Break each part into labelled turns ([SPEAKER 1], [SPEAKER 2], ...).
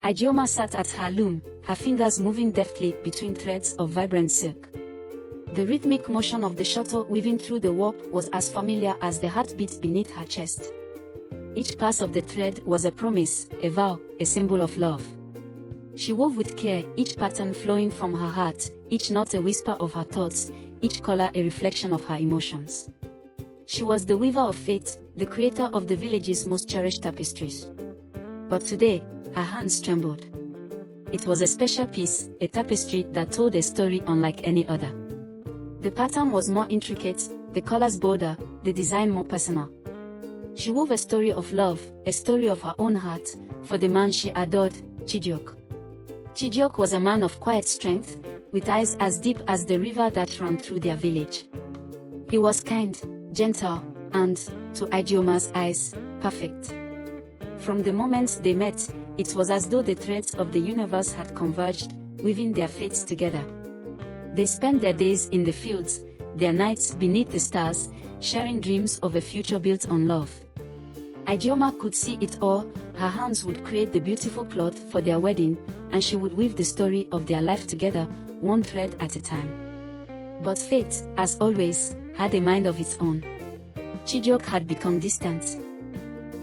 [SPEAKER 1] Ijeoma sat at her loom, her fingers moving deftly between threads of vibrant silk. The rhythmic motion of the shuttle weaving through the warp was as familiar as the heartbeat beneath her chest. Each pass of the thread was a promise, a vow, a symbol of love. She wove with care, each pattern flowing from her heart, each knot a whisper of her thoughts, each color a reflection of her emotions. She was the weaver of fate, the creator of the village's most cherished tapestries. But today, her hands trembled. It was a special piece, a tapestry that told a story unlike any other. The pattern was more intricate, the colors bolder, the design more personal. She wove a story of love, a story of her own heart, for the man she adored, Chijioke. Chijioke was a man of quiet strength, with eyes as deep as the river that ran through their village. He was kind, gentle, and, to Ijeoma's eyes, perfect. From the moment they met, it was as though the threads of the universe had converged, weaving their fates together. They spent their days in the fields, their nights beneath the stars, sharing dreams of a future built on love. Ijeoma could see it all. Her hands would create the beautiful cloth for their wedding, and she would weave the story of their life together, one thread at a time. But fate, as always, had a mind of its own. Chijioke had become distant.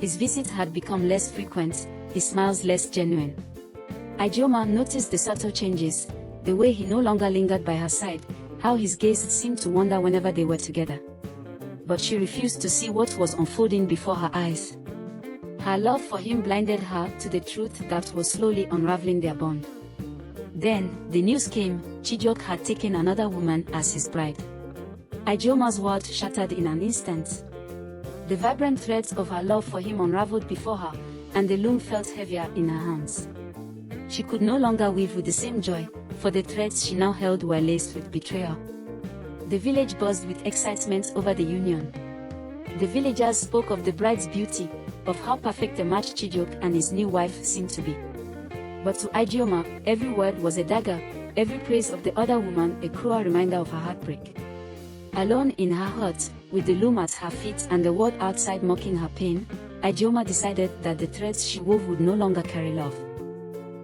[SPEAKER 1] His visits had become less frequent, his smiles less genuine. Ijeoma noticed the subtle changes, the way he no longer lingered by her side, how his gaze seemed to wander whenever they were together. But she refused to see what was unfolding before her eyes. Her love for him blinded her to the truth that was slowly unraveling their bond. Then, the news came: Chijioke had taken another woman as his bride. Ijeoma's world shattered in an instant. The vibrant threads of her love for him unraveled before her, and the loom felt heavier in her hands. She could no longer weave with the same joy, for the threads she now held were laced with betrayal. The village buzzed with excitement over the union. The villagers spoke of the bride's beauty, of how perfect a match Chijioke and his new wife seemed to be. But to Ijeoma, every word was a dagger, every praise of the other woman a cruel reminder of her heartbreak. Alone in her hut, with the loom at her feet and the world outside mocking her pain, Ijeoma decided that the threads she wove would no longer carry love.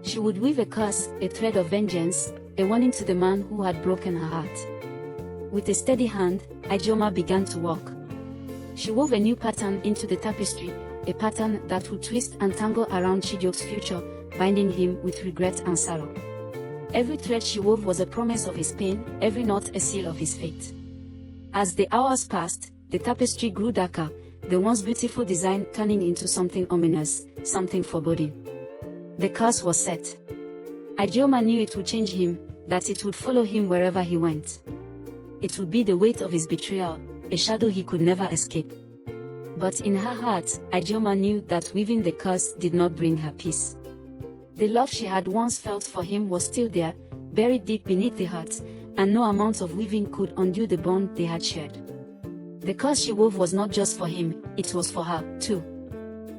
[SPEAKER 1] She would weave a curse, a thread of vengeance, a warning to the man who had broken her heart. With a steady hand, Ijeoma began to walk. She wove a new pattern into the tapestry, a pattern that would twist and tangle around Chijioke's future, binding him with regret and sorrow. Every thread she wove was a promise of his pain, every knot a seal of his fate. As the hours passed, the tapestry grew darker, the once beautiful design turning into something ominous, something foreboding. The curse was set. Ijeoma knew it would change him, that it would follow him wherever he went. It would be the weight of his betrayal, a shadow he could never escape. But in her heart, Ijeoma knew that weaving the curse did not bring her peace. The love she had once felt for him was still there, buried deep beneath the heart, and no amount of weaving could undo the bond they had shared. The curse she wove was not just for him, it was for her, too.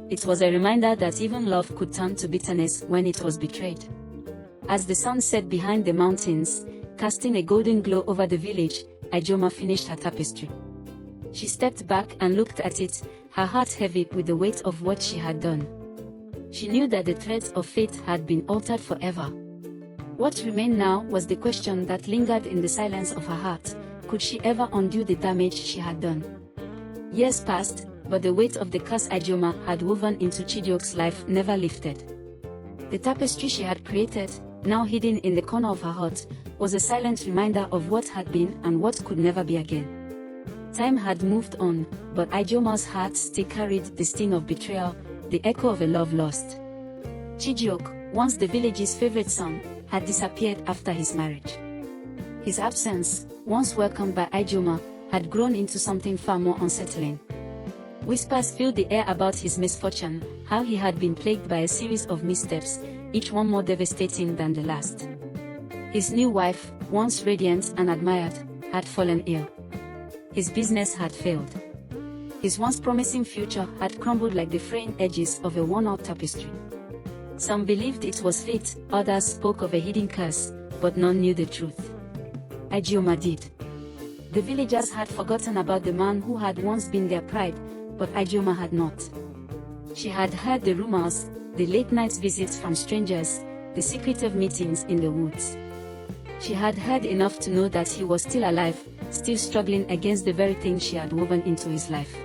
[SPEAKER 1] It was a reminder that even love could turn to bitterness when it was betrayed. As the sun set behind the mountains, casting a golden glow over the village, Ijeoma finished her tapestry. She stepped back and looked at it, her heart heavy with the weight of what she had done. She knew that the threads of fate had been altered forever. What remained now was the question that lingered in the silence of her heart: could she ever undo the damage she had done? Years passed, but the weight of the curse Ijeoma had woven into Chijioke's life never lifted. The tapestry she had created, now hidden in the corner of her heart, was a silent reminder of what had been and what could never be again. Time had moved on, but Ijeoma's heart still carried the sting of betrayal, the echo of a love lost. Chijioke, once the village's favorite son, had disappeared after his marriage. His absence, once welcomed by Ijeoma, had grown into something far more unsettling. Whispers filled the air about his misfortune, how he had been plagued by a series of missteps, each one more devastating than the last. His new wife, once radiant and admired, had fallen ill. His business had failed. His once promising future had crumbled like the fraying edges of a worn-out tapestry. Some believed it was fate, others spoke of a hidden curse, but none knew the truth. Ijeoma did. The villagers had forgotten about the man who had once been their pride, but Ijeoma had not. She had heard the rumors, the late-night visits from strangers, the secretive meetings in the woods. She had heard enough to know that he was still alive, still struggling against the very thing she had woven into his life.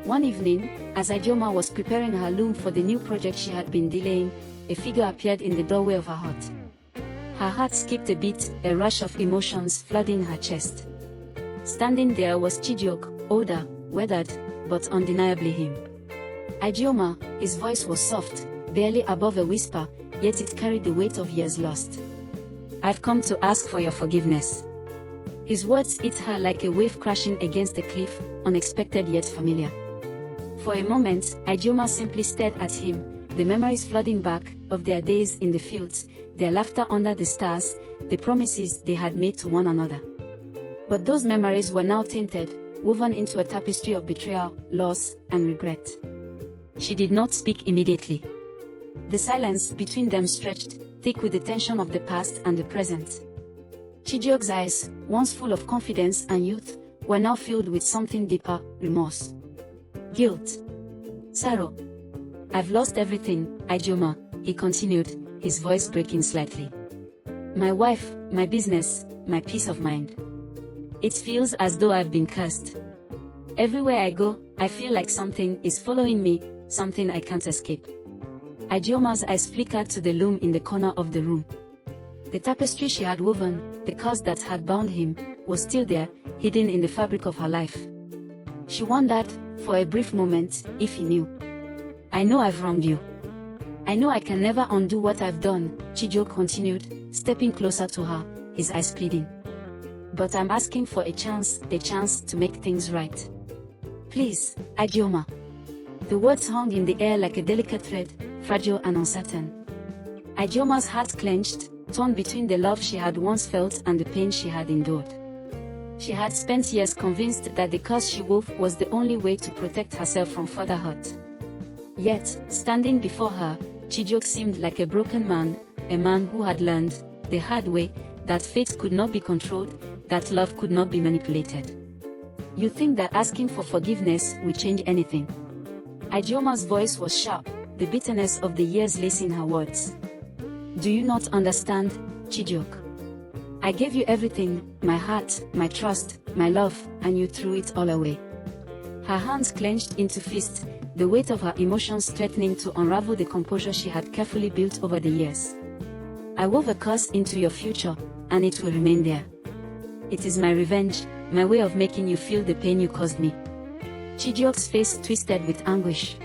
[SPEAKER 1] One evening, as Ijeoma was preparing her loom for the new project she had been delaying, a figure appeared in the doorway of her hut. Her heart skipped a beat, a rush of emotions flooding her chest. Standing there was Chijioke, older, weathered, but undeniably him. Ijeoma, his voice was soft, barely above a whisper, yet it carried the weight of years lost. "I've come to ask for your forgiveness." His words hit her like a wave crashing against a cliff, unexpected yet familiar. For a moment, Ijeoma simply stared at him, the memories flooding back, of their days in the fields, their laughter under the stars, the promises they had made to one another. But those memories were now tainted, woven into a tapestry of betrayal, loss, and regret. She did not speak immediately. The silence between them stretched, thick with the tension of the past and the present. Chijioke's eyes, once full of confidence and youth, were now filled with something deeper, remorse. Guilt. Sorrow. "I've lost everything, Ijeoma," he continued, his voice breaking slightly. "My wife, my business, my peace of mind. It feels as though I've been cursed. Everywhere I go, I feel like something is following me, something I can't escape." Ijeoma's eyes flickered to the loom in the corner of the room. The tapestry she had woven, the cause that had bound him, was still there, hidden in the fabric of her life. She wondered, for a brief moment, if he knew. "I know I've wronged you. I know I can never undo what I've done," Chijioke continued, stepping closer to her, his eyes pleading. "But I'm asking for a chance to make things right. Please, Ijeoma." The words hung in the air like a delicate thread, fragile and uncertain. Ijeoma's heart clenched, torn between the love she had once felt and the pain she had endured. She had spent years convinced that the curse she wove was the only way to protect herself from further hurt. Yet, standing before her, Chijioke seemed like a broken man, a man who had learned, the hard way, that fate could not be controlled, that love could not be manipulated. "You think that asking for forgiveness will change anything?" Ijeoma's voice was sharp, the bitterness of the years lacing her words. "Do you not understand, Chijioke? I gave you everything, my heart, my trust, my love, and you threw it all away." Her hands clenched into fists, the weight of her emotions threatening to unravel the composure she had carefully built over the years. "I wove a curse into your future, and it will remain there. It is my revenge, my way of making you feel the pain you caused me." Chijioke's face twisted with anguish.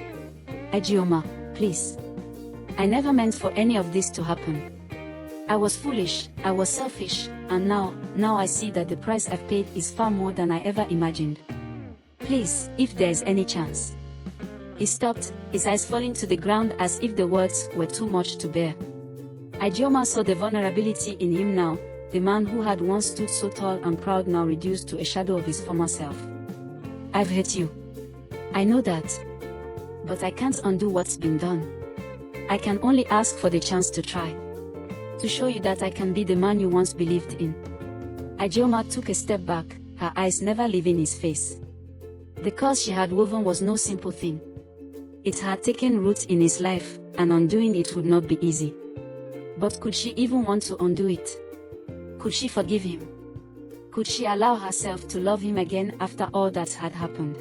[SPEAKER 1] "Ijeoma, please. I never meant for any of this to happen. I was foolish, I was selfish, and now I see that the price I've paid is far more than I ever imagined. Please, if there is any chance." He stopped, his eyes falling to the ground as if the words were too much to bear. Ijeoma saw the vulnerability in him now, the man who had once stood so tall and proud now reduced to a shadow of his former self. "I've hurt you. I know that. But I can't undo what's been done. I can only ask for the chance to try. To show you that I can be the man you once believed in." Ijeoma took a step back, her eyes never leaving his face. The curse she had woven was no simple thing. It had taken root in his life, and undoing it would not be easy. But could she even want to undo it? Could she forgive him? Could she allow herself to love him again after all that had happened?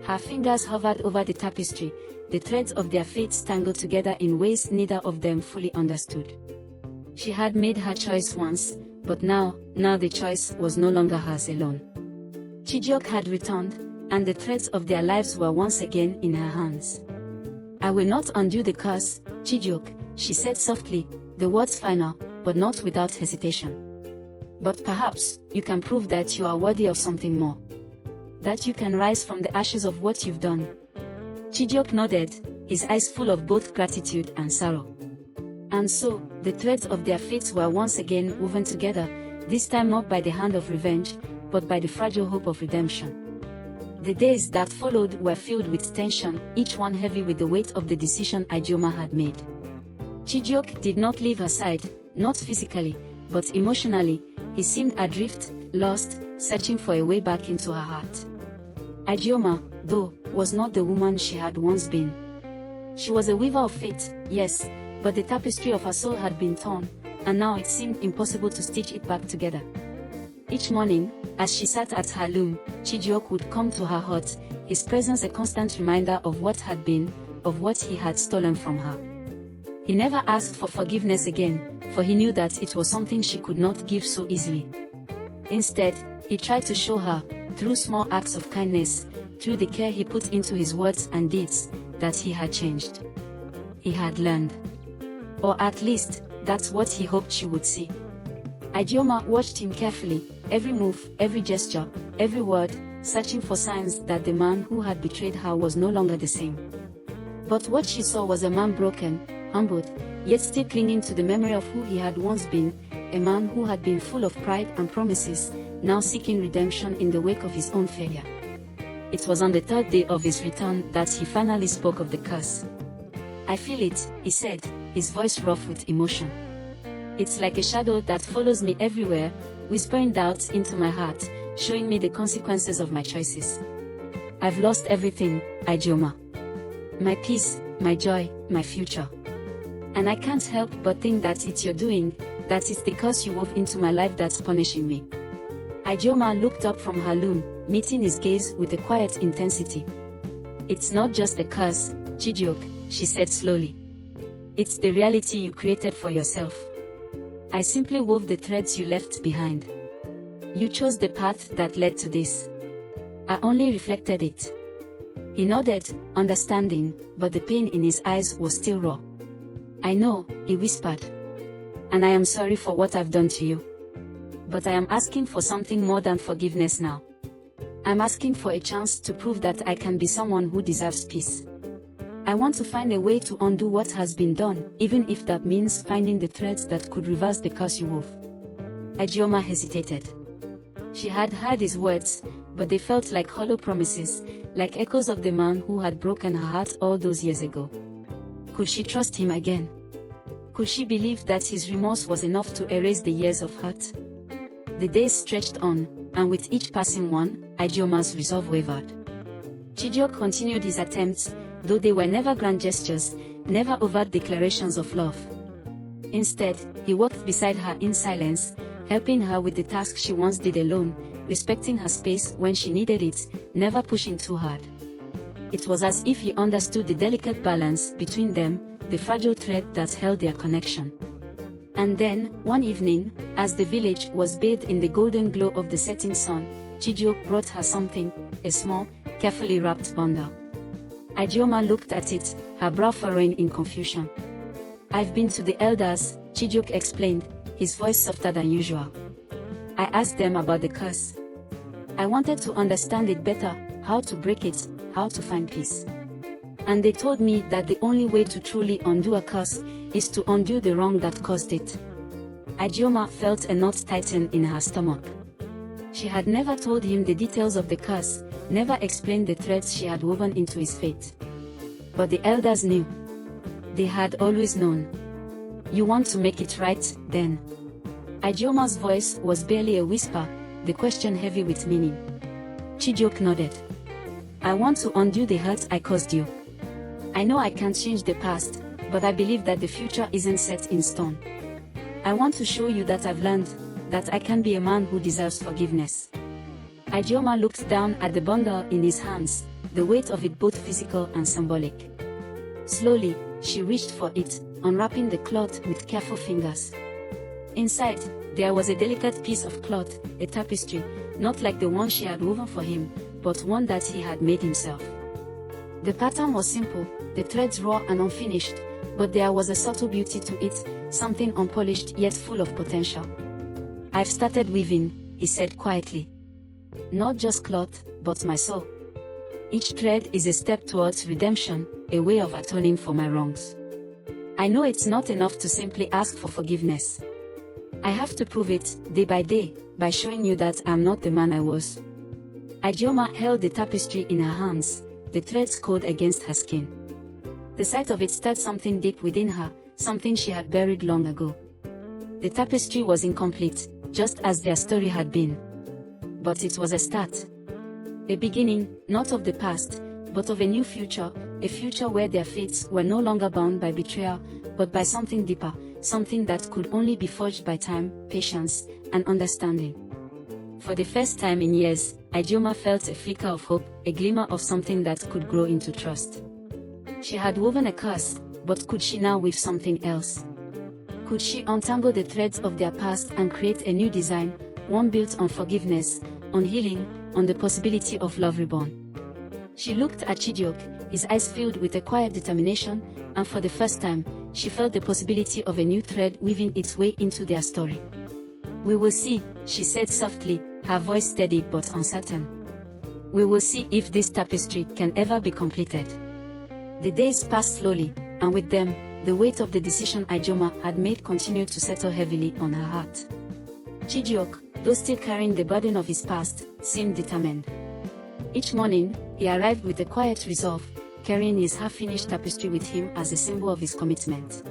[SPEAKER 1] Her fingers hovered over the tapestry, the threads of their fates tangled together in ways neither of them fully understood. She had made her choice once, but now the choice was no longer hers alone. Chijioke had returned, and the threads of their lives were once again in her hands. "I will not undo the curse, Chijioke," she said softly, the words final, but not without hesitation. "But perhaps, you can prove that you are worthy of something more. That you can rise from the ashes of what you've done." Chijioke nodded, his eyes full of both gratitude and sorrow. And so, the threads of their fates were once again woven together, this time not by the hand of revenge, but by the fragile hope of redemption. The days that followed were filled with tension, each one heavy with the weight of the decision Ijeoma had made. Chijioke did not leave her side, not physically, but emotionally. He seemed adrift, lost, searching for a way back into her heart. Ijeoma, though, was not the woman she had once been. She was a weaver of fate, yes, but the tapestry of her soul had been torn, and now it seemed impossible to stitch it back together. Each morning, as she sat at her loom, Chijioke would come to her hut, his presence a constant reminder of what had been, of what he had stolen from her. He never asked for forgiveness again, for he knew that it was something she could not give so easily. Instead, he tried to show her, through small acts of kindness, through the care he put into his words and deeds, that he had changed. He had learned. Or at least, that's what he hoped she would see. Ijeoma watched him carefully, every move, every gesture, every word, searching for signs that the man who had betrayed her was no longer the same. But what she saw was a man broken, humbled, yet still clinging to the memory of who he had once been, a man who had been full of pride and promises, now seeking redemption in the wake of his own failure. It was on the third day of his return that he finally spoke of the curse. "I feel it," he said, his voice rough with emotion. "It's like a shadow that follows me everywhere, whispering doubts into my heart, showing me the consequences of my choices. I've lost everything, Ijeoma. My peace, my joy, my future. And I can't help but think that it's your doing, that it's the curse you wove into my life that's punishing me." Ijeoma looked up from her loom, meeting his gaze with a quiet intensity. "It's not just a curse, Chijioke," she said slowly. "It's the reality you created for yourself. I simply wove the threads you left behind. You chose the path that led to this. I only reflected it." He nodded, understanding, but the pain in his eyes was still raw. "I know," he whispered. "And I am sorry for what I've done to you. But I am asking for something more than forgiveness now. I'm asking for a chance to prove that I can be someone who deserves peace. I want to find a way to undo what has been done, even if that means finding the threads that could reverse the curse you wove." Ijeoma hesitated. She had heard his words, but they felt like hollow promises, like echoes of the man who had broken her heart all those years ago. Could she trust him again? Could she believe that his remorse was enough to erase the years of hurt? The days stretched on, and with each passing one, Ijeoma's resolve wavered. Chijioke continued his attempts, though they were never grand gestures, never overt declarations of love. Instead, he walked beside her in silence, helping her with the task she once did alone, respecting her space when she needed it, never pushing too hard. It was as if he understood the delicate balance between them, the fragile thread that held their connection. And then, one evening, as the village was bathed in the golden glow of the setting sun, Chijioke brought her something, a small, carefully wrapped bundle. Ijeoma looked at it, her brow furrowing in confusion. "I've been to the elders," Chijioke explained, his voice softer than usual. "I asked them about the curse. I wanted to understand it better, how to break it, how to find peace. And they told me that the only way to truly undo a curse is to undo the wrong that caused it." Ijeoma felt a knot tighten in her stomach. She had never told him the details of the curse, never explained the threads she had woven into his fate. But the elders knew. They had always known. "You want to make it right, then?" Ijeoma's voice was barely a whisper, the question heavy with meaning. Chijioke nodded. "I want to undo the hurt I caused you. I know I can't change the past, but I believe that the future isn't set in stone. I want to show you that I've learned, that I can be a man who deserves forgiveness." Ijeoma looked down at the bundle in his hands, the weight of it both physical and symbolic. Slowly, she reached for it, unwrapping the cloth with careful fingers. Inside, there was a delicate piece of cloth, a tapestry, not like the one she had woven for him, but one that he had made himself. The pattern was simple, the threads raw and unfinished, but there was a subtle beauty to it, something unpolished yet full of potential. "I've started weaving," he said quietly. "Not just cloth, but my soul. Each thread is a step towards redemption, a way of atoning for my wrongs. I know it's not enough to simply ask for forgiveness. I have to prove it, day by day, by showing you that I'm not the man I was." Ijeoma held the tapestry in her hands, the threads cold against her skin. The sight of it stirred something deep within her, something she had buried long ago. The tapestry was incomplete, just as their story had been. But it was a start. A beginning, not of the past, but of a new future, a future where their fates were no longer bound by betrayal, but by something deeper, something that could only be forged by time, patience, and understanding. For the first time in years, Ijeoma felt a flicker of hope, a glimmer of something that could grow into trust. She had woven a curse, but could she now weave something else? Could she untangle the threads of their past and create a new design, one built on forgiveness, on healing, on the possibility of love reborn? She looked at Chijioke, his eyes filled with a quiet determination, and for the first time, she felt the possibility of a new thread weaving its way into their story. "We will see," she said softly, her voice steady but uncertain. "We will see if this tapestry can ever be completed." The days passed slowly, and with them, the weight of the decision Ijeoma had made continued to settle heavily on her heart. Chijioke, though still carrying the burden of his past, seemed determined. Each morning, he arrived with a quiet resolve, carrying his half-finished tapestry with him as a symbol of his commitment.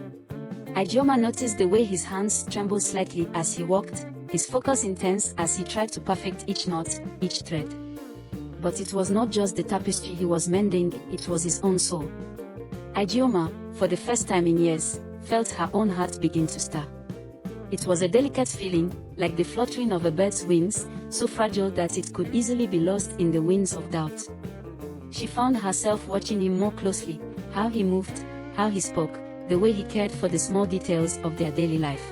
[SPEAKER 1] Ijeoma noticed the way his hands trembled slightly as he walked, his focus intense as he tried to perfect each knot, each thread. But it was not just the tapestry he was mending, it was his own soul. Ijeoma, for the first time in years, felt her own heart begin to stir. It was a delicate feeling, like the fluttering of a bird's wings, so fragile that it could easily be lost in the winds of doubt. She found herself watching him more closely, how he moved, how he spoke, the way he cared for the small details of their daily life.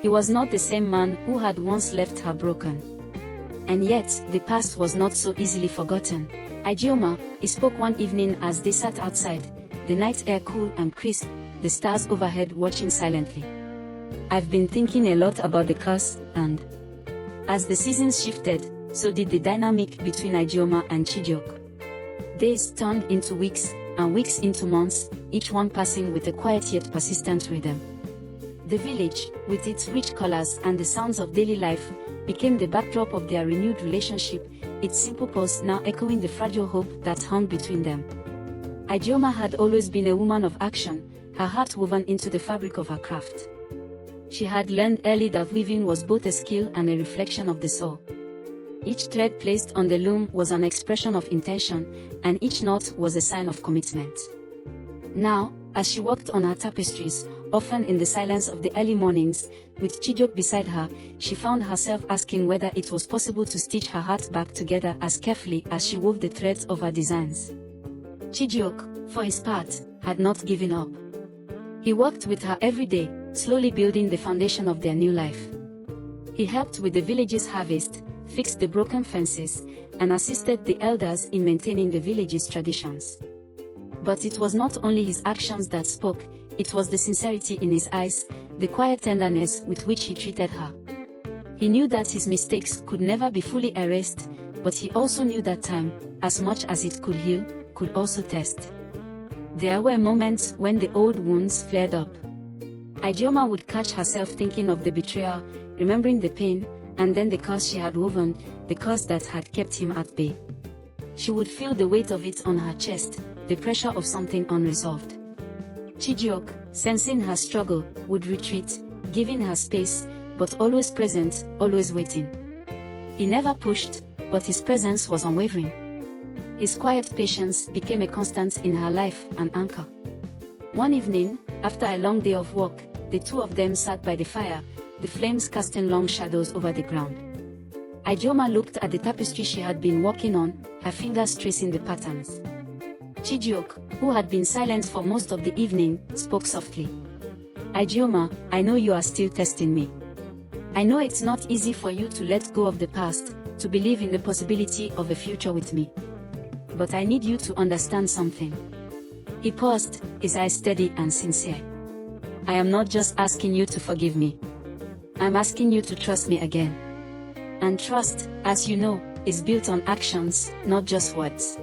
[SPEAKER 1] He was not the same man who had once left her broken. And yet, the past was not so easily forgotten. "Ijeoma," he spoke one evening as they sat outside, the night air cool and crisp, the stars overhead watching silently. "I've been thinking a lot about the curse, and..." As the seasons shifted, so did the dynamic between Ijeoma and Chijioke. Days turned into weeks, and weeks into months, each one passing with a quiet yet persistent rhythm. The village, with its rich colors and the sounds of daily life, became the backdrop of their renewed relationship, its simple pulse now echoing the fragile hope that hung between them. Ijeoma had always been a woman of action, her heart woven into the fabric of her craft. She had learned early that weaving was both a skill and a reflection of the soul. Each thread placed on the loom was an expression of intention, and each knot was a sign of commitment. Now, as she worked on her tapestries, often in the silence of the early mornings, with Chijioke beside her, she found herself asking whether it was possible to stitch her heart back together as carefully as she wove the threads of her designs. Chijioke, for his part, had not given up. He worked with her every day, slowly building the foundation of their new life. He helped with the village's harvest, fixed the broken fences, and assisted the elders in maintaining the village's traditions. But it was not only his actions that spoke, it was the sincerity in his eyes, the quiet tenderness with which he treated her. He knew that his mistakes could never be fully erased, but he also knew that time, as much as it could heal, could also test. There were moments when the old wounds flared up. Ijeoma would catch herself thinking of the betrayal, remembering the pain, and then the curse she had woven, the curse that had kept him at bay. She would feel the weight of it on her chest, the pressure of something unresolved. Chijioke, sensing her struggle, would retreat, giving her space, but always present, always waiting. He never pushed, but his presence was unwavering. His quiet patience became a constant in her life, an anchor. One evening, after a long day of work, the two of them sat by the fire, the flames casting long shadows over the ground. Ijeoma looked at the tapestry she had been working on, her fingers tracing the patterns. Chijioke, who had been silent for most of the evening, spoke softly. "Ijeoma, I know you are still testing me. I know it's not easy for you to let go of the past, to believe in the possibility of a future with me. But I need you to understand something." He paused, his eyes steady and sincere. "I am not just asking you to forgive me. I'm asking you to trust me again. And trust, as you know, is built on actions, not just words."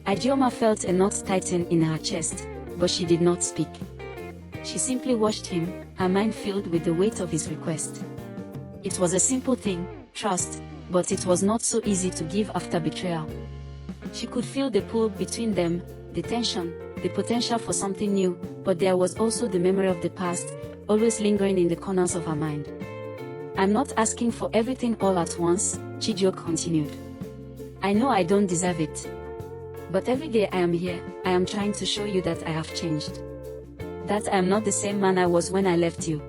[SPEAKER 1] Ijeoma felt a knot tighten in her chest, but she did not speak. She simply watched him, her mind filled with the weight of his request. It was a simple thing, trust, but it was not so easy to give after betrayal. She could feel the pull between them, the tension, the potential for something new, but there was also the memory of the past, always lingering in the corners of her mind. "I'm not asking for everything all at once," Chijioke continued. "I know I don't deserve it. But every day I am here, I am trying to show you that I have changed. That I am not the same man I was when I left you.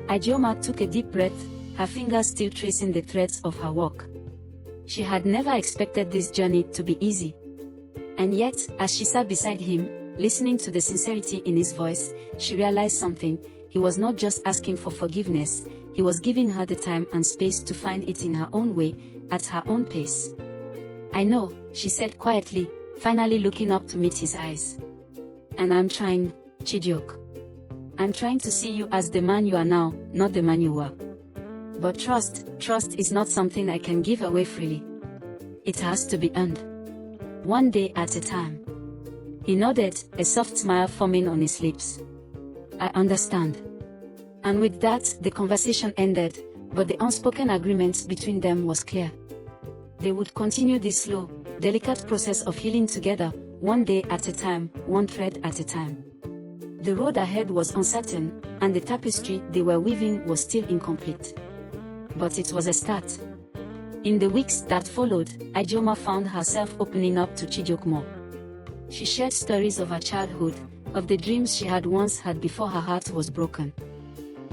[SPEAKER 1] Ijeoma took a deep breath, her fingers still tracing the threads of her walk. She had never expected this journey to be easy. And yet, as she sat beside him, listening to the sincerity in his voice, she realized something. He was not just asking for forgiveness, he was giving her the time and space to find it in her own way, at her own pace. I know, she said quietly, finally looking up to meet his eyes. And I'm trying, Chijioke. I'm trying to see you as the man you are now, not the man you were. But trust is not something I can give away freely. It has to be earned. One day at a time. He nodded, a soft smile forming on his lips. I understand. And with that, the conversation ended, but the unspoken agreement between them was clear. They would continue this slow, delicate process of healing together, one day at a time, one thread at a time. The road ahead was uncertain, and the tapestry they were weaving was still incomplete. But it was a start. In the weeks that followed, Ijeoma found herself opening up to Chijioke more. She shared stories of her childhood, of the dreams she had once had before her heart was broken.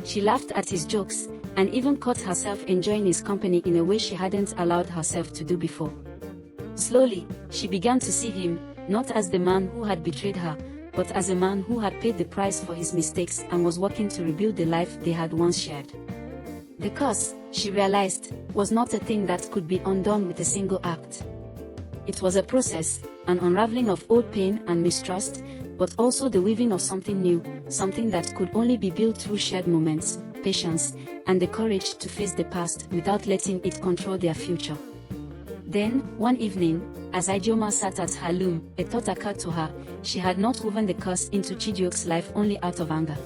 [SPEAKER 1] She laughed at his jokes, and even caught herself enjoying his company in a way she hadn't allowed herself to do before. Slowly, she began to see him, not as the man who had betrayed her, but as a man who had paid the price for his mistakes and was working to rebuild the life they had once shared. The curse, she realized, was not a thing that could be undone with a single act. It was a process, an unraveling of old pain and mistrust, but also the weaving of something new, something that could only be built through shared moments, patience, and the courage to face the past without letting it control their future. Then, one evening, as Ijeoma sat at her loom, a thought occurred to her. She had not woven the curse into Chijioke's life only out of anger.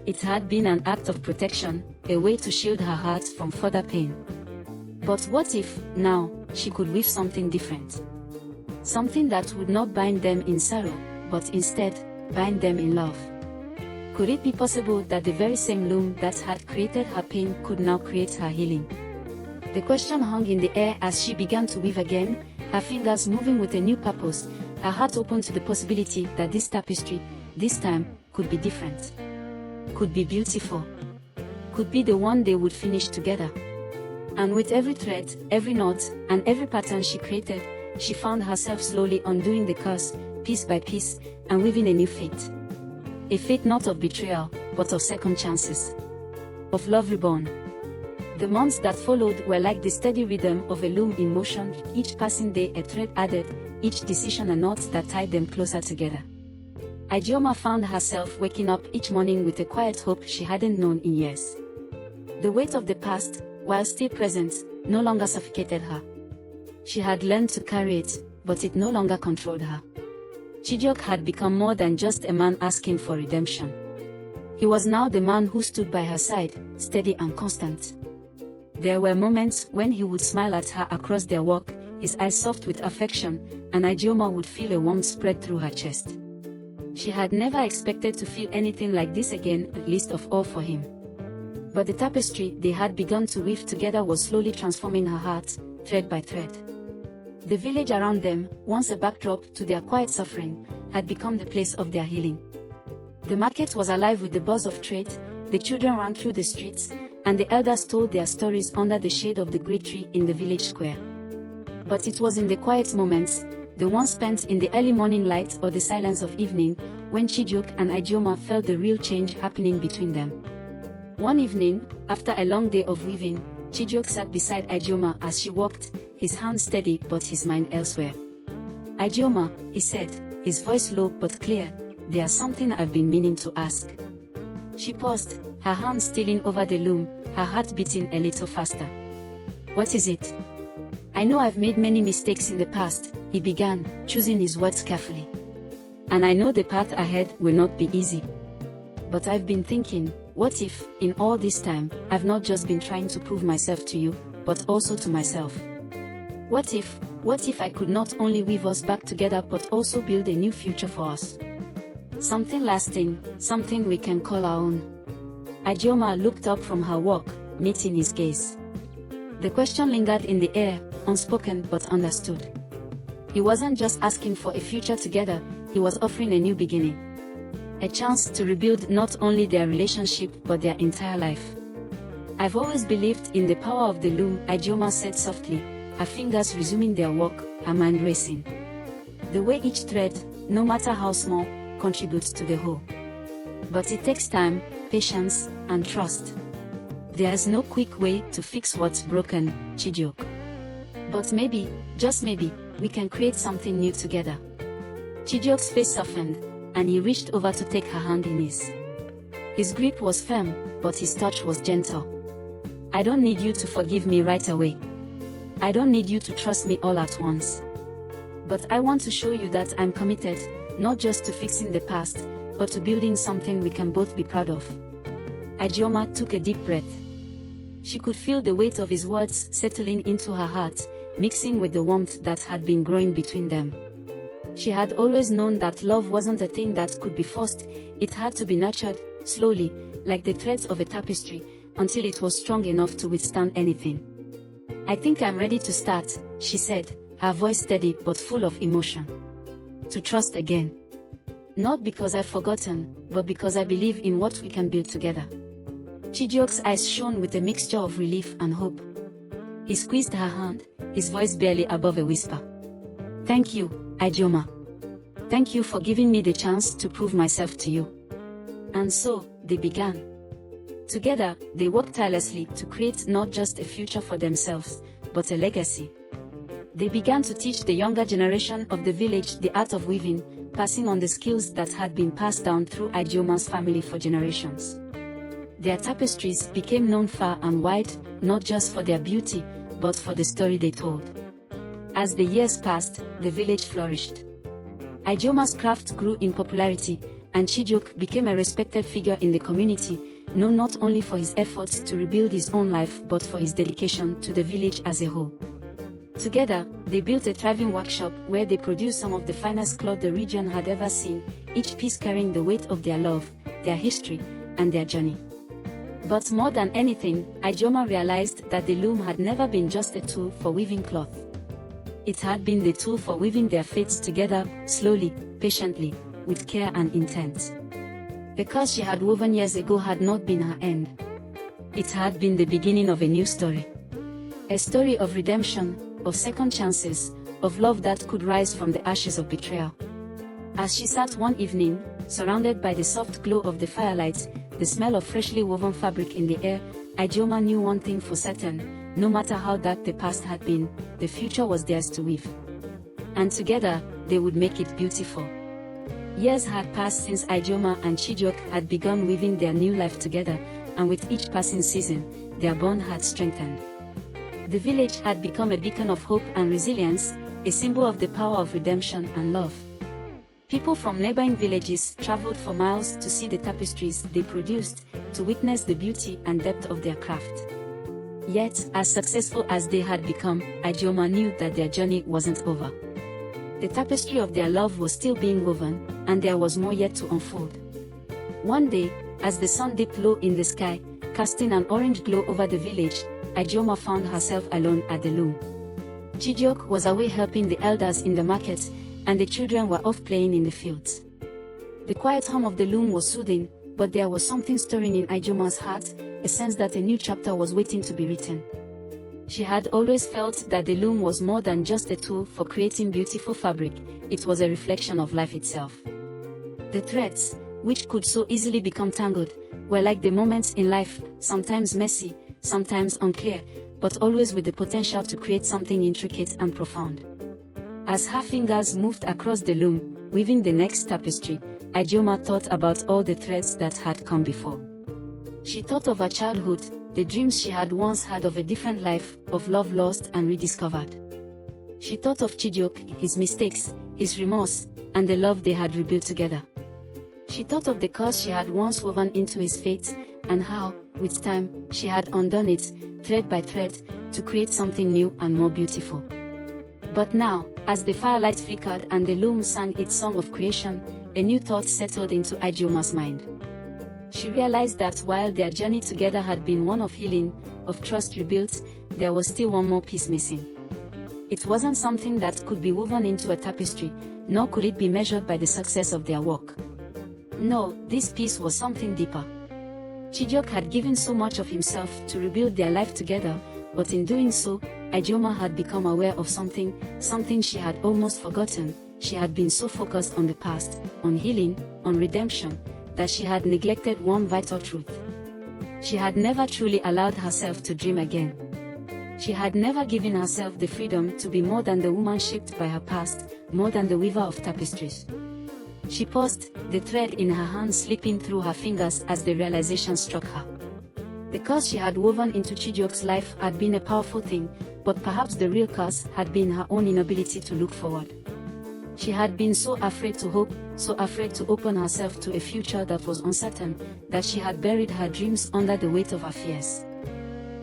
[SPEAKER 1] It had been an act of protection, a way to shield her heart from further pain. But what if, now, she could weave something different? Something that would not bind them in sorrow, but instead, bind them in love. Could it be possible that the very same loom that had created her pain could now create her healing? The question hung in the air as she began to weave again, her fingers moving with a new purpose, her heart open to the possibility that this tapestry, this time, could be different. Could be beautiful. Could be the one they would finish together. And with every thread, every knot, and every pattern she created, she found herself slowly undoing the curse, piece by piece, and weaving a new fate. A fate not of betrayal, but of second chances. Of love reborn. The months that followed were like the steady rhythm of a loom in motion, each passing day a thread added, each decision a knot that tied them closer together. Ijeoma found herself waking up each morning with a quiet hope she hadn't known in years. The weight of the past, while still present, no longer suffocated her. She had learned to carry it, but it no longer controlled her. Chijioke had become more than just a man asking for redemption. He was now the man who stood by her side, steady and constant. There were moments when he would smile at her across their walk, his eyes soft with affection, and Ijeoma would feel a warmth spread through her chest. She had never expected to feel anything like this again, least of all for him. But the tapestry they had begun to weave together was slowly transforming her heart, thread by thread. The village around them, once a backdrop to their quiet suffering, had become the place of their healing. The market was alive with the buzz of trade, the children ran through the streets, and the elders told their stories under the shade of the great tree in the village square. But it was in the quiet moments, the ones spent in the early morning light or the silence of evening, when Chijioke and Ijeoma felt the real change happening between them. One evening, after a long day of weaving, Chijioke sat beside Ijeoma as she walked, his hand steady but his mind elsewhere. Ijeoma, he said, his voice low but clear, there's something I've been meaning to ask. She paused, her hand stealing over the loom, her heart beating a little faster. What is it? I know I've made many mistakes in the past, he began, choosing his words carefully. And I know the path ahead will not be easy. But I've been thinking, what if, in all this time, I've not just been trying to prove myself to you, but also to myself? What if I could not only weave us back together but also build a new future for us? Something lasting, something we can call our own. Ijeoma looked up from her walk, meeting his gaze. The question lingered in the air, unspoken but understood. He wasn't just asking for a future together, he was offering a new beginning. A chance to rebuild not only their relationship but their entire life. "I've always believed in the power of the loom," Ijeoma said softly, her fingers resuming their work, her mind racing. "The way each thread, no matter how small, contributes to the whole. But it takes time, patience, and trust. There's no quick way to fix what's broken," she joked. "But maybe, just maybe, we can create something new together." Chijioke's face softened, and he reached over to take her hand in his. His grip was firm, but his touch was gentle. "I don't need you to forgive me right away. I don't need you to trust me all at once. But I want to show you that I'm committed, not just to fixing the past, but to building something we can both be proud of." Ijeoma took a deep breath. She could feel the weight of his words settling into her heart, mixing with the warmth that had been growing between them. She had always known that love wasn't a thing that could be forced, it had to be nurtured, slowly, like the threads of a tapestry, until it was strong enough to withstand anything. "I think I'm ready to start," she said, her voice steady but full of emotion. "To trust again. Not because I've forgotten, but because I believe in what we can build together." Chijioke's eyes shone with a mixture of relief and hope. He squeezed her hand, his voice barely above a whisper. "Thank you, Ijeoma. Thank you for giving me the chance to prove myself to you." And so, they began. Together, they worked tirelessly to create not just a future for themselves, but a legacy. They began to teach the younger generation of the village the art of weaving, passing on the skills that had been passed down through Ijeoma's family for generations. Their tapestries became known far and wide, not just for their beauty, but for the story they told. As the years passed, the village flourished. Ijeoma's craft grew in popularity, and Chijioke became a respected figure in the community, known not only for his efforts to rebuild his own life but for his dedication to the village as a whole. Together, they built a thriving workshop where they produced some of the finest cloth the region had ever seen, each piece carrying the weight of their love, their history, and their journey. But more than anything, Ijeoma realized that the loom had never been just a tool for weaving cloth. It had been the tool for weaving their fates together, slowly, patiently, with care and intent. The curse she had woven years ago had not been her end. It had been the beginning of a new story. A story of redemption, of second chances, of love that could rise from the ashes of betrayal. As she sat one evening, surrounded by the soft glow of the firelight, the smell of freshly woven fabric in the air, Ijeoma knew one thing for certain: no matter how dark the past had been, the future was theirs to weave. And together, they would make it beautiful. Years had passed since Ijeoma and Chijioke had begun weaving their new life together, and with each passing season, their bond had strengthened. The village had become a beacon of hope and resilience, a symbol of the power of redemption and love. People from neighboring villages traveled for miles to see the tapestries they produced, to witness the beauty and depth of their craft. Yet, as successful as they had become, Ijeoma knew that their journey wasn't over. The tapestry of their love was still being woven, and there was more yet to unfold. One day, as the sun dipped low in the sky, casting an orange glow over the village, Ijeoma found herself alone at the loom. Chijioke was away helping the elders in the market, and the children were off playing in the fields. The quiet hum of the loom was soothing, but there was something stirring in Ijeoma's heart, a sense that a new chapter was waiting to be written. She had always felt that the loom was more than just a tool for creating beautiful fabric, it was a reflection of life itself. The threads, which could so easily become tangled, were like the moments in life, sometimes messy, sometimes unclear, but always with the potential to create something intricate and profound. As her fingers moved across the loom, weaving the next tapestry, Ijeoma thought about all the threads that had come before. She thought of her childhood, the dreams she had once had of a different life, of love lost and rediscovered. She thought of Chijioke, his mistakes, his remorse, and the love they had rebuilt together. She thought of the curse she had once woven into his fate, and how, with time, she had undone it, thread by thread, to create something new and more beautiful. But now, as the firelight flickered and the loom sang its song of creation, a new thought settled into Ijeoma's mind. She realized that while their journey together had been one of healing, of trust rebuilt, there was still one more piece missing. It wasn't something that could be woven into a tapestry, nor could it be measured by the success of their work. No, this piece was something deeper. Chijioke had given so much of himself to rebuild their life together, but in doing so, Ijeoma had become aware of something she had almost forgotten. She had been so focused on the past, on healing, on redemption, that she had neglected one vital truth. She had never truly allowed herself to dream again. She had never given herself the freedom to be more than the woman shaped by her past, more than the weaver of tapestries. She paused, the thread in her hand slipping through her fingers as the realization struck her. The curse she had woven into Chijioke's life had been a powerful thing, but perhaps the real curse had been her own inability to look forward. She had been so afraid to hope, so afraid to open herself to a future that was uncertain, that she had buried her dreams under the weight of her fears.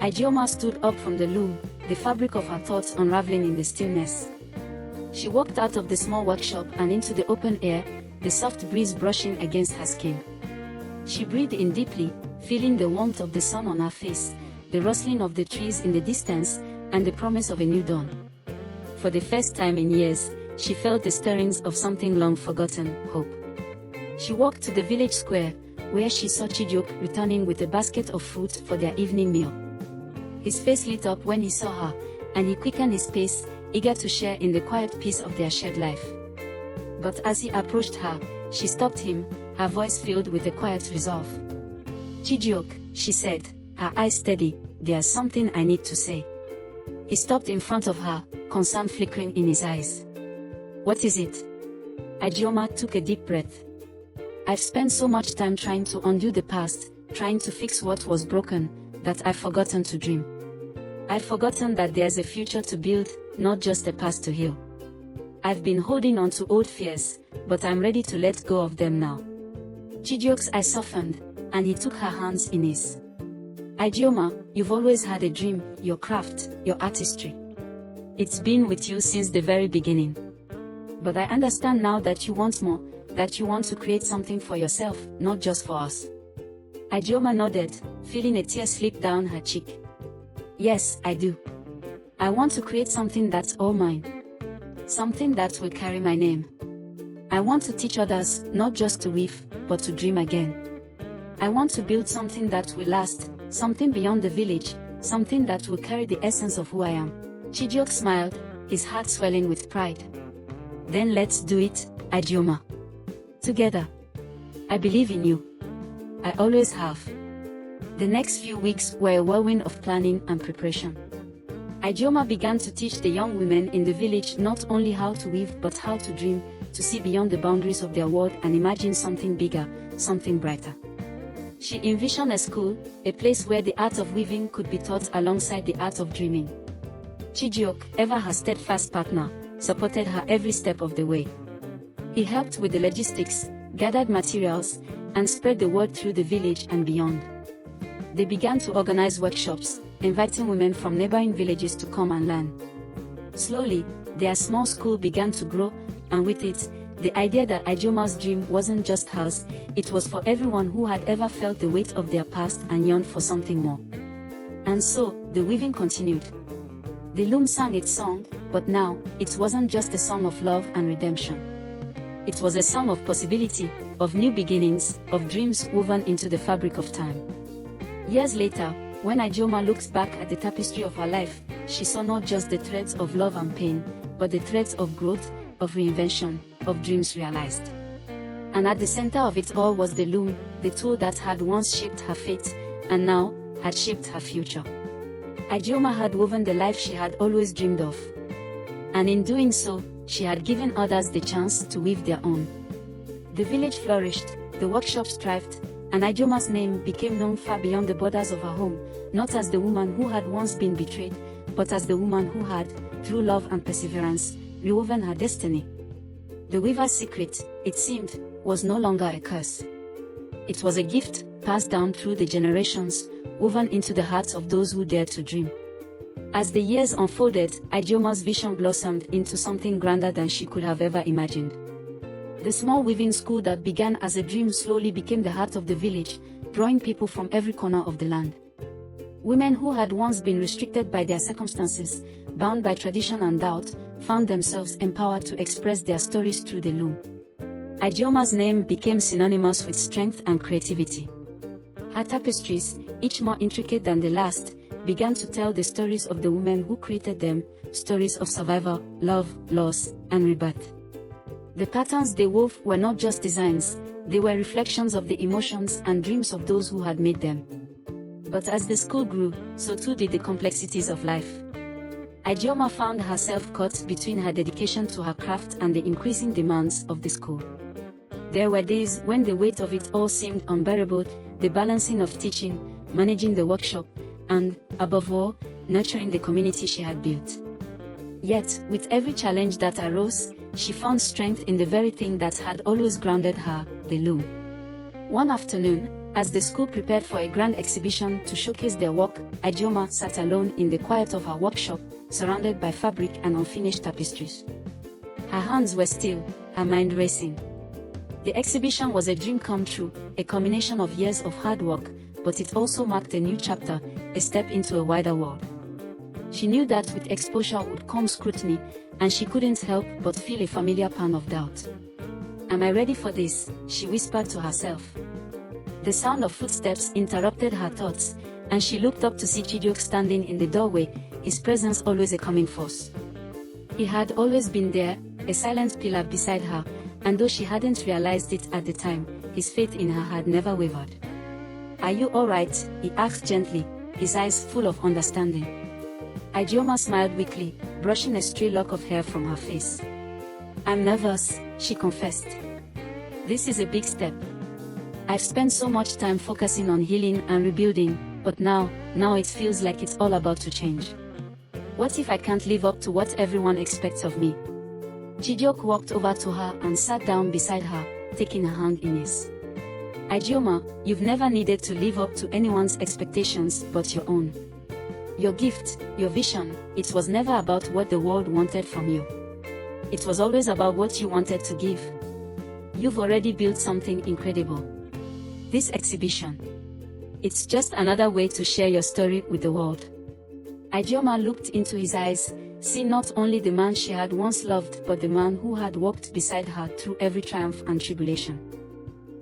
[SPEAKER 1] Ijeoma stood up from the loom, the fabric of her thoughts unraveling in the stillness. She walked out of the small workshop and into the open air, the soft breeze brushing against her skin. She breathed in deeply, feeling the warmth of the sun on her face, the rustling of the trees in the distance, and the promise of a new dawn. For the first time in years, she felt the stirrings of something long forgotten, hope. She walked to the village square, where she saw Chijioke returning with a basket of fruit for their evening meal. His face lit up when he saw her, and he quickened his pace, eager to share in the quiet peace of their shared life. But as he approached her, she stopped him, her voice filled with a quiet resolve. "Chijioke," she said, her eyes steady, "there's something I need to say." He stopped in front of her, concern flickering in his eyes. "What is it?" Ijeoma took a deep breath. "I've spent so much time trying to undo the past, trying to fix what was broken, that I've forgotten to dream. I've forgotten that there's a future to build, not just a past to heal. I've been holding on to old fears, but I'm ready to let go of them now." Chijioke's eyes softened, and he took her hands in his. "Ijeoma, you've always had a dream, your craft, your artistry. It's been with you since the very beginning. But I understand now that you want more, that you want to create something for yourself, not just for us." Ijeoma nodded, feeling a tear slip down her cheek. "Yes, I do. I want to create something that's all mine. Something that will carry my name. I want to teach others, not just to weave, but to dream again. I want to build something that will last, something beyond the village, something that will carry the essence of who I am." Chijioke smiled, his heart swelling with pride. "Then let's do it, Ijeoma. Together. I believe in you. I always have." The next few weeks were a whirlwind of planning and preparation. Ijeoma began to teach the young women in the village not only how to weave but how to dream, to see beyond the boundaries of their world and imagine something bigger, something brighter. She envisioned a school, a place where the art of weaving could be taught alongside the art of dreaming. Chijioke, ever her steadfast partner, supported her every step of the way. He helped with the logistics, gathered materials, and spread the word through the village and beyond. They began to organize workshops, inviting women from neighboring villages to come and learn. Slowly, their small school began to grow, and with it, the idea that Ijeoma's dream wasn't just hers, it was for everyone who had ever felt the weight of their past and yearned for something more. And so, the weaving continued. The loom sang its song, but now, it wasn't just a song of love and redemption. It was a song of possibility, of new beginnings, of dreams woven into the fabric of time. Years later, when Ijeoma looked back at the tapestry of her life, she saw not just the threads of love and pain, but the threads of growth, of reinvention, of dreams realized. And at the center of it all was the loom, the tool that had once shaped her fate, and now, had shaped her future. Ijeoma had woven the life she had always dreamed of. And in doing so, she had given others the chance to weave their own. The village flourished, the workshops thrived, and Ijeoma's name became known far beyond the borders of her home, not as the woman who had once been betrayed, but as the woman who had, through love and perseverance, rewoven her destiny. The weaver's secret, it seemed, was no longer a curse. It was a gift, passed down through the generations, woven into the hearts of those who dared to dream. As the years unfolded, Ijeoma's vision blossomed into something grander than she could have ever imagined. The small weaving school that began as a dream slowly became the heart of the village, drawing people from every corner of the land. Women who had once been restricted by their circumstances, bound by tradition and doubt, found themselves empowered to express their stories through the loom. Ijeoma's name became synonymous with strength and creativity. Her tapestries, each more intricate than the last, began to tell the stories of the women who created them, stories of survival, love, loss, and rebirth. The patterns they wove were not just designs, they were reflections of the emotions and dreams of those who had made them. But as the school grew, so too did the complexities of life. Ijeoma found herself caught between her dedication to her craft and the increasing demands of the school. There were days when the weight of it all seemed unbearable, the balancing of teaching, managing the workshop, and, above all, nurturing the community she had built. Yet, with every challenge that arose, she found strength in the very thing that had always grounded her, the loom. One afternoon, as the school prepared for a grand exhibition to showcase their work, Ijeoma sat alone in the quiet of her workshop, surrounded by fabric and unfinished tapestries. Her hands were still, her mind racing. The exhibition was a dream come true, a culmination of years of hard work, but it also marked a new chapter, a step into a wider world. She knew that with exposure would come scrutiny, and she couldn't help but feel a familiar pang of doubt. "Am I ready for this?" she whispered to herself. The sound of footsteps interrupted her thoughts, and she looked up to see Chijioke standing in the doorway, his presence always a calming force. He had always been there, a silent pillar beside her, and though she hadn't realized it at the time, his faith in her had never wavered. "Are you all right?" he asked gently, his eyes full of understanding. Ijeoma smiled weakly, brushing a stray lock of hair from her face. "I'm nervous," she confessed. "This is a big step. I've spent so much time focusing on healing and rebuilding, but now it feels like it's all about to change. What if I can't live up to what everyone expects of me?" Chijioke walked over to her and sat down beside her, taking her hand in his. "Ijeoma, you've never needed to live up to anyone's expectations but your own. Your gift, your vision, it was never about what the world wanted from you. It was always about what you wanted to give. You've already built something incredible. This exhibition, it's just another way to share your story with the world." Ijeoma looked into his eyes, seeing not only the man she had once loved but the man who had walked beside her through every triumph and tribulation.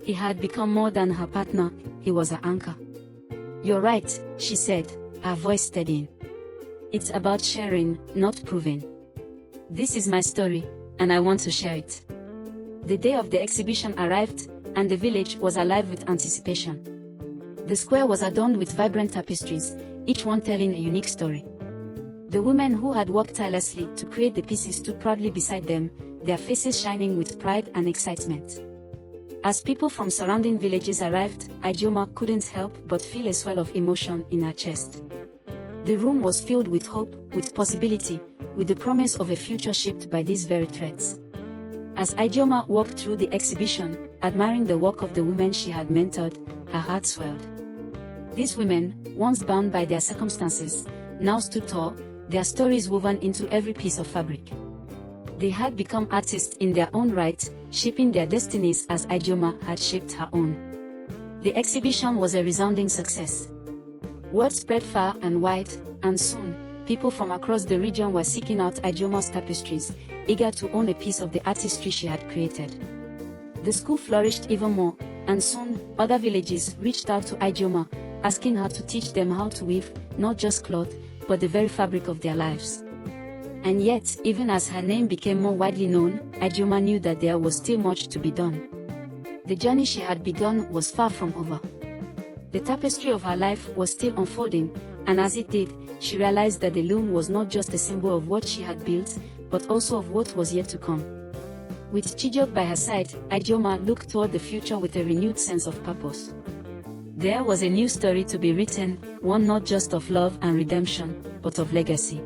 [SPEAKER 1] He had become more than her partner, he was her anchor. "You're right," she said, her voice steadying. "It's about sharing, not proving. This is my story, and I want to share it." The day of the exhibition arrived, and the village was alive with anticipation. The square was adorned with vibrant tapestries, each one telling a unique story. The women who had worked tirelessly to create the pieces stood proudly beside them, their faces shining with pride and excitement. As people from surrounding villages arrived, Ijeoma couldn't help but feel a swell of emotion in her chest. The room was filled with hope, with possibility, with the promise of a future shaped by these very threads. As Ijeoma walked through the exhibition, admiring the work of the women she had mentored, her heart swelled. These women, once bound by their circumstances, now stood tall, their stories woven into every piece of fabric. They had become artists in their own right, shaping their destinies as Ijeoma had shaped her own. The exhibition was a resounding success. Word spread far and wide, and soon, people from across the region were seeking out Ijeoma's tapestries, eager to own a piece of the artistry she had created. The school flourished even more, and soon, other villages reached out to Ijeoma, asking her to teach them how to weave, not just cloth, but the very fabric of their lives. And yet, even as her name became more widely known, Ijeoma knew that there was still much to be done. The journey she had begun was far from over. The tapestry of her life was still unfolding, and as it did, she realized that the loom was not just a symbol of what she had built, but also of what was yet to come. With Chijioke by her side, Ijeoma looked toward the future with a renewed sense of purpose. There was a new story to be written, one not just of love and redemption, but of legacy.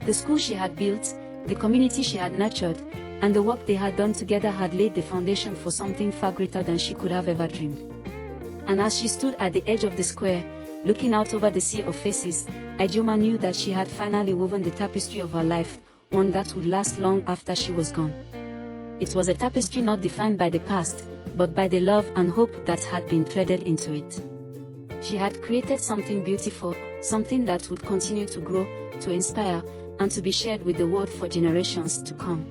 [SPEAKER 1] The school she had built, the community she had nurtured, and the work they had done together had laid the foundation for something far greater than she could have ever dreamed. And as she stood at the edge of the square, looking out over the sea of faces, Ijeoma knew that she had finally woven the tapestry of her life, one that would last long after she was gone. It was a tapestry not defined by the past, but by the love and hope that had been threaded into it. She had created something beautiful, something that would continue to grow, to inspire, and to be shared with the world for generations to come.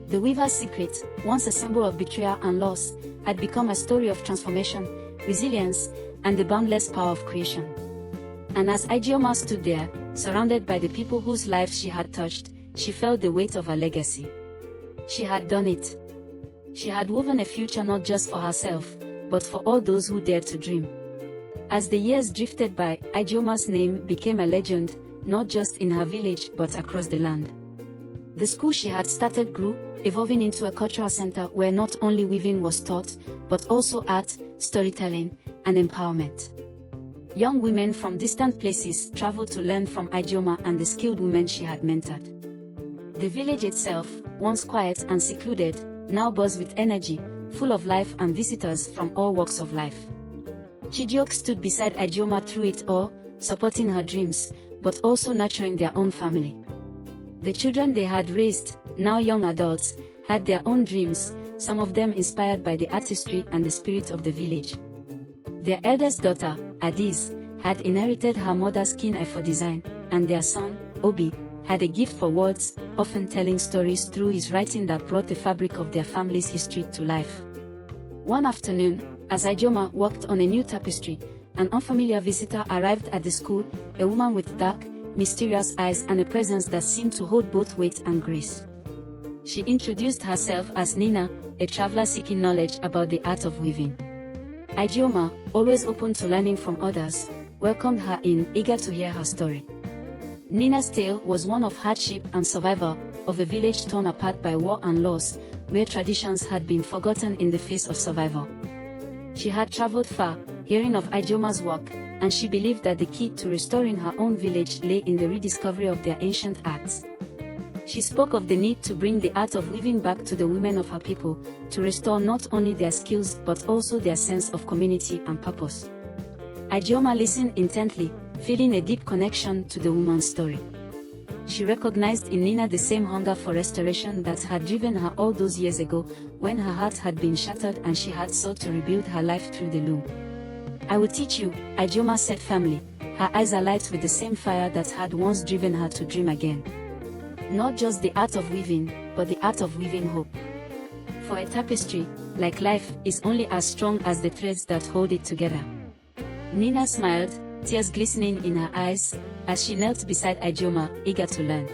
[SPEAKER 1] The weaver's secret, once a symbol of betrayal and loss, had become a story of transformation, resilience, and the boundless power of creation. And as Ijeoma stood there, surrounded by the people whose lives she had touched, she felt the weight of her legacy. She had done it. She had woven a future not just for herself, but for all those who dared to dream. As the years drifted by, Ijeoma's name became a legend, not just in her village but across the land. The school she had started grew, evolving into a cultural center where not only weaving was taught, but also art, storytelling, and empowerment. Young women from distant places traveled to learn from Ijeoma and the skilled women she had mentored. The village itself, once quiet and secluded, now buzzed with energy, full of life and visitors from all walks of life. Chijioke stood beside Ijeoma through it all, supporting her dreams, but also nurturing their own family. The children they had raised, now young adults, had their own dreams, some of them inspired by the artistry and the spirit of the village. Their eldest daughter, Adiz, had inherited her mother's keen eye for design, and their son, Obi, had a gift for words, often telling stories through his writing that brought the fabric of their family's history to life. One afternoon, as Ijeoma worked on a new tapestry, an unfamiliar visitor arrived at the school, a woman with dark, mysterious eyes and a presence that seemed to hold both weight and grace. She introduced herself as Nnena, a traveler seeking knowledge about the art of weaving. Ijeoma, always open to learning from others, welcomed her in, eager to hear her story. Nnena's tale was one of hardship and survival, of a village torn apart by war and loss, where traditions had been forgotten in the face of survival. She had traveled far, hearing of Ijeoma's work, and she believed that the key to restoring her own village lay in the rediscovery of their ancient arts. She spoke of the need to bring the art of weaving back to the women of her people, to restore not only their skills but also their sense of community and purpose. Ijeoma listened intently, feeling a deep connection to the woman's story. She recognized in Nnena the same hunger for restoration that had driven her all those years ago, when her heart had been shattered and she had sought to rebuild her life through the loom. "I will teach you," Ijeoma said firmly, her eyes alight with the same fire that had once driven her to dream again. Not just the art of weaving, but the art of weaving hope. For a tapestry, like life, is only as strong as the threads that hold it together. Nnena smiled, tears glistening in her eyes, as she knelt beside Ijeoma, eager to learn.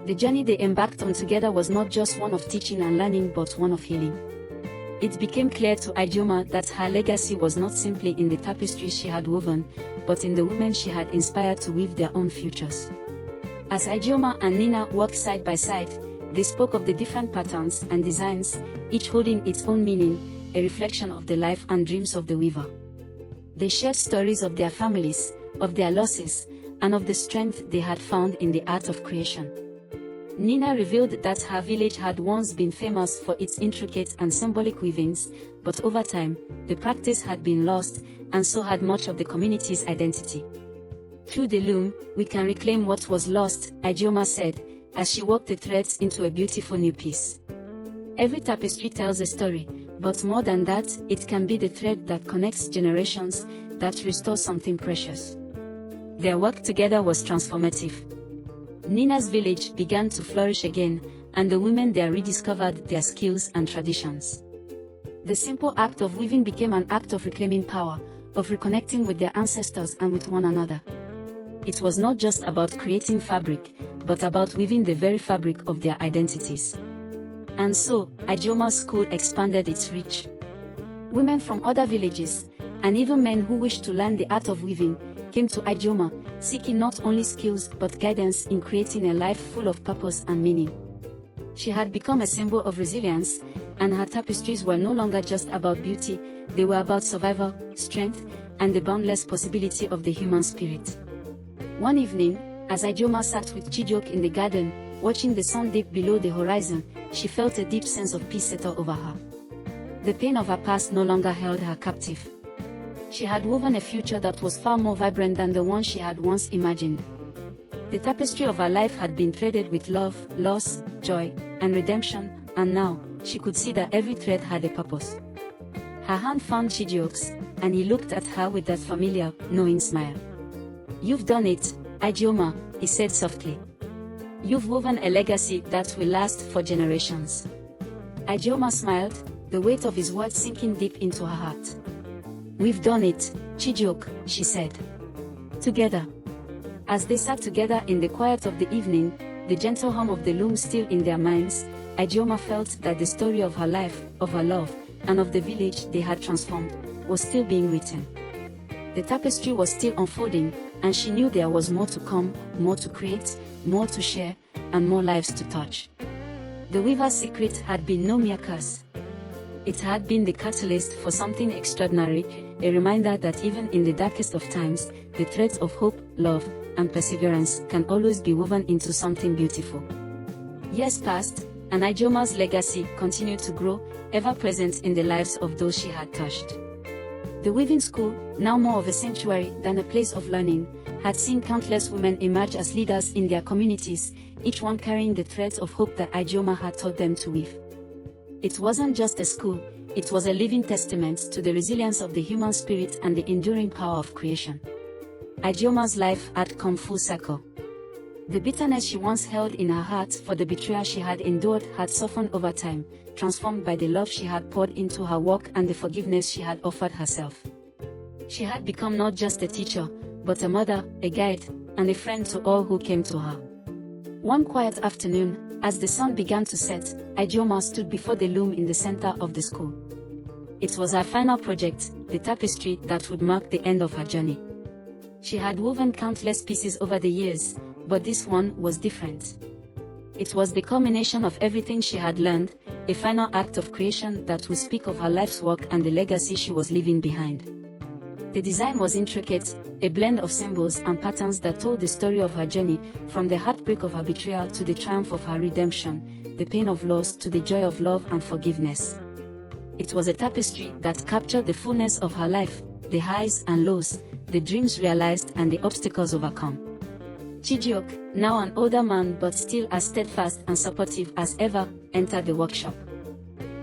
[SPEAKER 1] The journey they embarked on together was not just one of teaching and learning but one of healing. It became clear to Ijeoma that her legacy was not simply in the tapestry she had woven, but in the women she had inspired to weave their own futures. As Ijeoma and Nnena walked side by side, they spoke of the different patterns and designs, each holding its own meaning, a reflection of the life and dreams of the weaver. They shared stories of their families, of their losses, and of the strength they had found in the art of creation. Nnena revealed that her village had once been famous for its intricate and symbolic weavings, but over time, the practice had been lost, and so had much of the community's identity. "Through the loom, we can reclaim what was lost," Ijeoma said, as she wove the threads into a beautiful new piece. Every tapestry tells a story, but more than that, it can be the thread that connects generations, that restores something precious. Their work together was transformative. Nnena's village began to flourish again, and the women there rediscovered their skills and traditions. The simple act of weaving became an act of reclaiming power, of reconnecting with their ancestors and with one another. It was not just about creating fabric, but about weaving the very fabric of their identities. And so, Ijeoma's school expanded its reach. Women from other villages, and even men who wished to learn the art of weaving, came to Ijeoma, seeking not only skills but guidance in creating a life full of purpose and meaning. She had become a symbol of resilience, and her tapestries were no longer just about beauty, they were about survival, strength, and the boundless possibility of the human spirit. One evening, as Ijeoma sat with Chijioke in the garden, watching the sun dip below the horizon, she felt a deep sense of peace settle over her. The pain of her past no longer held her captive. She had woven a future that was far more vibrant than the one she had once imagined. The tapestry of her life had been threaded with love, loss, joy, and redemption, and now, she could see that every thread had a purpose. Her hand found Chijioke's, and he looked at her with that familiar, knowing smile. "You've done it, Ijeoma," he said softly. "You've woven a legacy that will last for generations." Ijeoma smiled, the weight of his words sinking deep into her heart. "We've done it, Chijioke," she said. "Together." As they sat together in the quiet of the evening, the gentle hum of the loom still in their minds, Ijeoma felt that the story of her life, of her love, and of the village they had transformed, was still being written. The tapestry was still unfolding, and she knew there was more to come, more to create, more to share, and more lives to touch. The weaver's secret had been no mere curse. It had been the catalyst for something extraordinary, a reminder that even in the darkest of times, the threads of hope, love, and perseverance can always be woven into something beautiful. Years passed, and Ijeoma's legacy continued to grow, ever present in the lives of those she had touched. The weaving school, now more of a sanctuary than a place of learning, had seen countless women emerge as leaders in their communities, each one carrying the threads of hope that Ijeoma had taught them to weave. It wasn't just a school, it was a living testament to the resilience of the human spirit and the enduring power of creation. Ijeoma's life had come full circle. The bitterness she once held in her heart for the betrayal she had endured had softened over time, transformed by the love she had poured into her work and the forgiveness she had offered herself. She had become not just a teacher, but a mother, a guide, and a friend to all who came to her. One quiet afternoon, as the sun began to set, Ijeoma stood before the loom in the center of the school. It was her final project, the tapestry that would mark the end of her journey. She had woven countless pieces over the years, but this one was different. It was the culmination of everything she had learned, a final act of creation that would speak of her life's work and the legacy she was leaving behind. The design was intricate, a blend of symbols and patterns that told the story of her journey, from the heartbreak of her betrayal to the triumph of her redemption, the pain of loss to the joy of love and forgiveness. It was a tapestry that captured the fullness of her life, the highs and lows, the dreams realized and the obstacles overcome. Chijioke, now an older man but still as steadfast and supportive as ever, entered the workshop.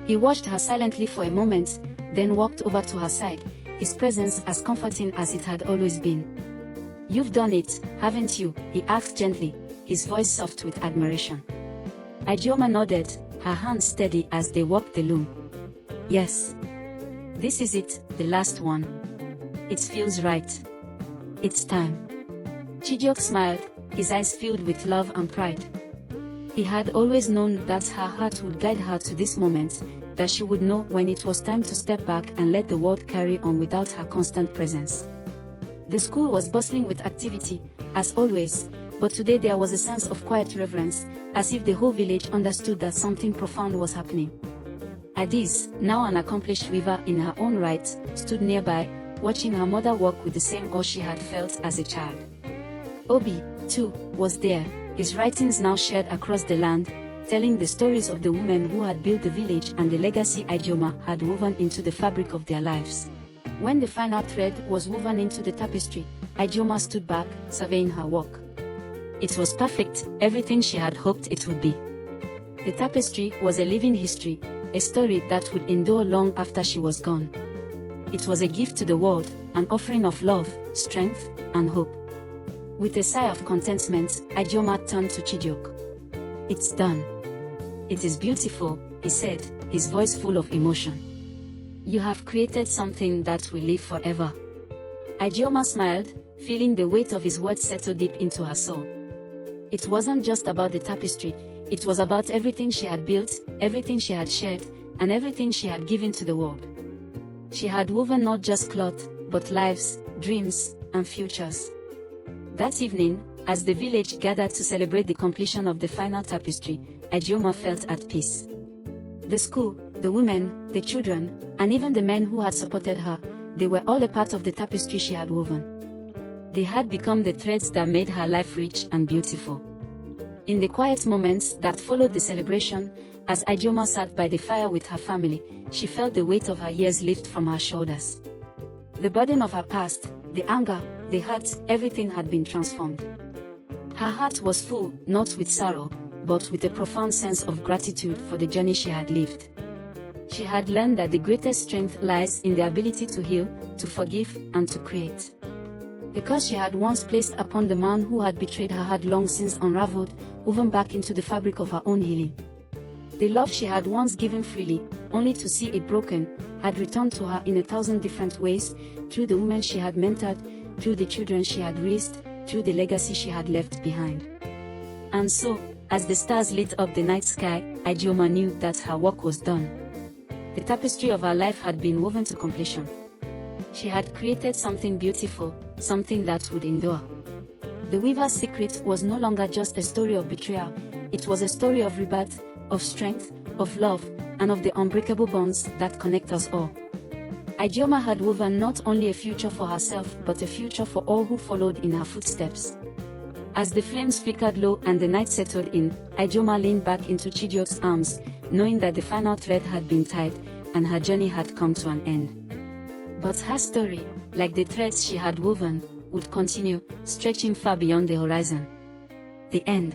[SPEAKER 1] He watched her silently for a moment, then walked over to her side, his presence as comforting as it had always been. "You've done it, haven't you?" he asked gently, his voice soft with admiration. Ijeoma nodded, her hands steady as they walked the loom. "Yes. This is it, the last one. It feels right. It's time." Chijioke smiled, his eyes filled with love and pride. He had always known that her heart would guide her to this moment, that she would know when it was time to step back and let the world carry on without her constant presence. The school was bustling with activity, as always, but today there was a sense of quiet reverence, as if the whole village understood that something profound was happening. Adise, now an accomplished weaver in her own right, stood nearby, watching her mother work with the same awe she had felt as a child. Obi, too, was there, his writings now shared across the land, telling the stories of the women who had built the village and the legacy Ijeoma had woven into the fabric of their lives. When the final thread was woven into the tapestry, Ijeoma stood back, surveying her work. It was perfect, everything she had hoped it would be. The tapestry was a living history, a story that would endure long after she was gone. It was a gift to the world, an offering of love, strength, and hope. With a sigh of contentment, Ijeoma turned to Chijioke. "It's done. It is beautiful," he said, his voice full of emotion. "You have created something that will live forever." Ijeoma smiled, feeling the weight of his words settle deep into her soul. It wasn't just about the tapestry, it was about everything she had built, everything she had shared, and everything she had given to the world. She had woven not just cloth, but lives, dreams, and futures. That evening, as the village gathered to celebrate the completion of the final tapestry, Ijeoma felt at peace. The school, the women, the children, and even the men who had supported her, they were all a part of the tapestry she had woven. They had become the threads that made her life rich and beautiful. In the quiet moments that followed the celebration, as Ijeoma sat by the fire with her family, she felt the weight of her years lift from her shoulders. The burden of her past, the anger, the hurt, everything had been transformed. Her heart was full, not with sorrow, but with a profound sense of gratitude for the journey she had lived. She had learned that the greatest strength lies in the ability to heal, to forgive, and to create. The curse she had once placed upon the man who had betrayed her had long since unraveled, woven back into the fabric of her own healing. The love she had once given freely, only to see it broken, had returned to her in 1,000 different ways, through the women she had mentored, through the children she had raised, through the legacy she had left behind. And so, as the stars lit up the night sky, Ijeoma knew that her work was done. The tapestry of her life had been woven to completion. She had created something beautiful, something that would endure. The weaver's secret was no longer just a story of betrayal, it was a story of rebirth, of strength, of love, and of the unbreakable bonds that connect us all. Ijeoma had woven not only a future for herself but a future for all who followed in her footsteps. As the flames flickered low and the night settled in, Ijeoma leaned back into Chijioke's arms, knowing that the final thread had been tied, and her journey had come to an end. But her story, like the threads she had woven, would continue, stretching far beyond the horizon. The end.